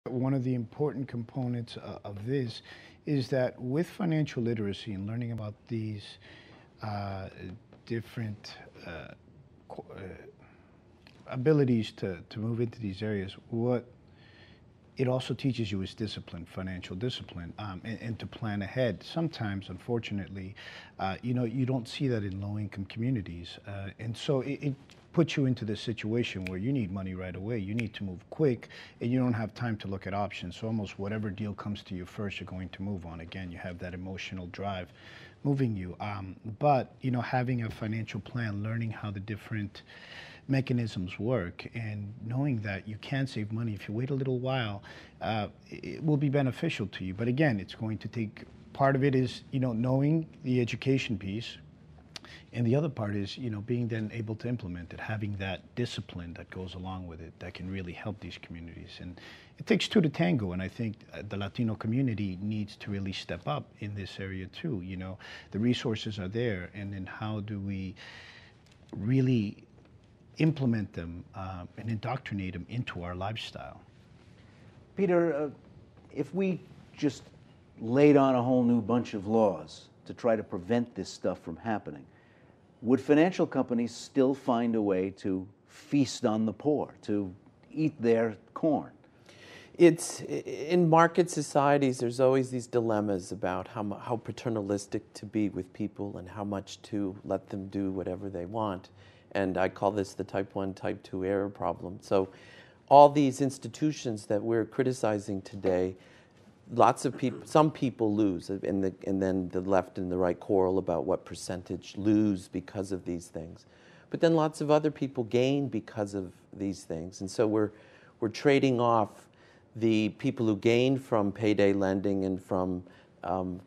One of the important components of this is that with financial literacy and learning about these uh, different abilities to move into these areas, what it also teaches you is discipline, financial discipline, and to plan ahead. Sometimes, unfortunately, you don't see that in low-income communities, and so it puts you into this situation where you need money right away. You need to move quick, and you don't have time to look at options. So almost whatever deal comes to you first, you're going to move on. Again, you have that emotional drive moving you. But having a financial plan, learning how the different mechanisms work, and knowing that you can save money if you wait a little while, it will be beneficial to you. But again, it's going to take, part of it is knowing the education piece, and the other part is being then able to implement it, having that discipline that goes along with it that can really help these communities. And it takes two to tango, and I think the Latino community needs to really step up in this area too. The resources are there, and then how do we really implement them and indoctrinate them into our lifestyle? Peter, if we just laid on a whole new bunch of laws to try to prevent this stuff from happening, would financial companies still find a way to feast on the poor, to eat their corn? It's in market societies. There's always these dilemmas about how paternalistic to be with people and how much to let them do whatever they want. And I call this the type 1, type 2 error problem. So all these institutions that we're criticizing today, lots of people, some people lose, and then the left and the right quarrel about what percentage lose because of these things. But then lots of other people gain because of these things. And so we're trading off the people who gain from payday lending and from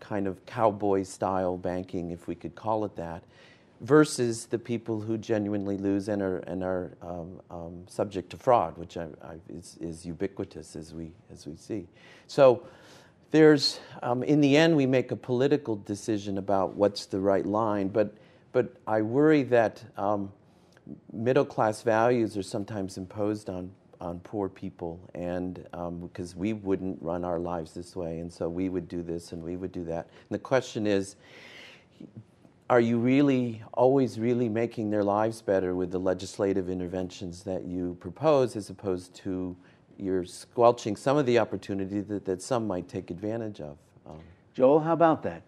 kind of cowboy-style banking, if we could call it that, versus the people who genuinely lose and are subject to fraud, which is ubiquitous as we see. So there's in the end we make a political decision about what's the right line, but I worry that middle class values are sometimes imposed on poor people, and because we wouldn't run our lives this way, and so we would do this and we would do that. And the question is, are you really always really making their lives better with the legislative interventions that you propose, as opposed to you're squelching some of the opportunity that some might take advantage of? Joel, how about that?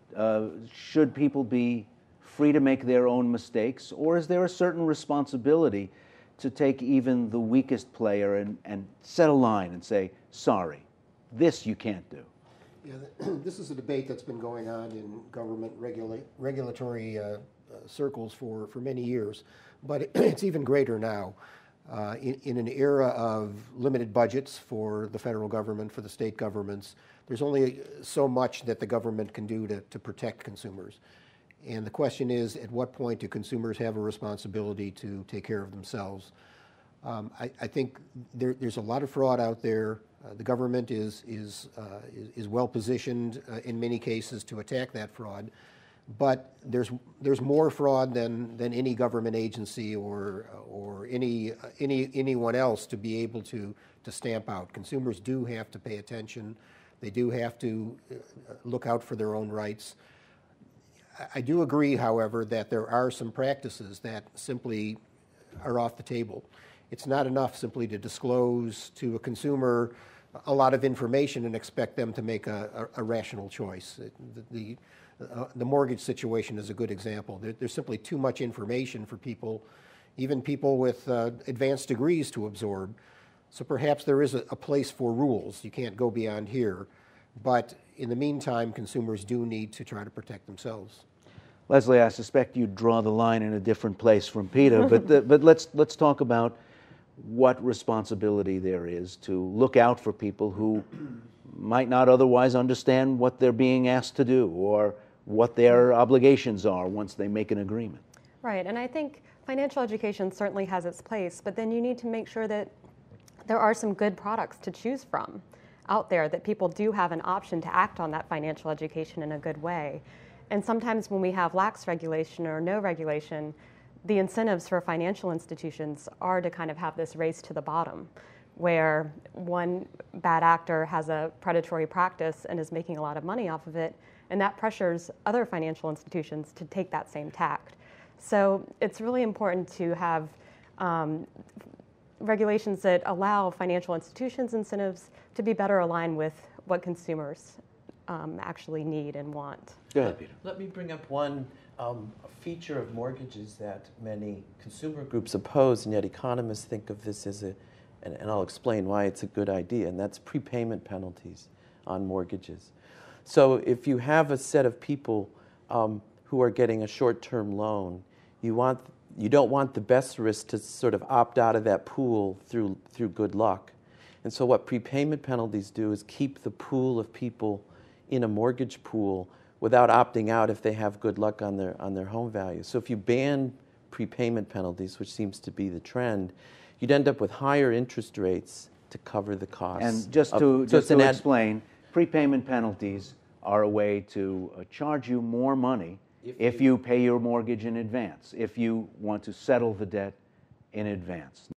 Should people be free to make their own mistakes, or is there a certain responsibility to take even the weakest player and set a line and say, sorry, this you can't do? Yeah, this is a debate that's been going on in government regulatory circles for many years, but it's even greater now. In an era of limited budgets for the federal government, for the state governments, there's only so much that the government can do to protect consumers. And the question is, at what point do consumers have a responsibility to take care of themselves? I think there's a lot of fraud out there. The government is well positioned in many cases to attack that fraud, but there's more fraud than any government agency or anyone else to be able to stamp out. Consumers do have to pay attention. They do have to look out for their own rights. I do agree, however, that there are some practices that simply are off the table. It's not enough simply to disclose to a consumer a lot of information and expect them to make a rational choice. The mortgage situation is a good example. There's simply too much information for people, even people with advanced degrees, to absorb. So perhaps there is a place for rules. You can't go beyond here. But in the meantime, consumers do need to try to protect themselves. Leslie, I suspect you'd draw the line in a different place from Peter, but let's talk about what responsibility there is to look out for people who might not otherwise understand what they're being asked to do or what their obligations are once they make an agreement. Right, and I think financial education certainly has its place, but then you need to make sure that there are some good products to choose from out there, that people do have an option to act on that financial education in a good way. And sometimes when we have lax regulation or no regulation, the incentives for financial institutions are to kind of have this race to the bottom, where one bad actor has a predatory practice and is making a lot of money off of it, and that pressures other financial institutions to take that same tact. So it's really important to have regulations that allow financial institutions' incentives to be better aligned with what consumers actually need and want. Go ahead, Peter. Let me bring up one feature of mortgages that many consumer groups oppose, and yet economists think of this as and I'll explain why it's a good idea, and that's prepayment penalties on mortgages. So if you have a set of people who are getting a short-term loan, you don't want the best risk to sort of opt out of that pool through good luck. And so what prepayment penalties do is keep the pool of people in a mortgage pool without opting out if they have good luck on their home value. So if you ban prepayment penalties, which seems to be the trend, you'd end up with higher interest rates to cover the costs. And just to explain, prepayment penalties are a way to charge you more money if you pay your mortgage in advance, if you want to settle the debt in advance.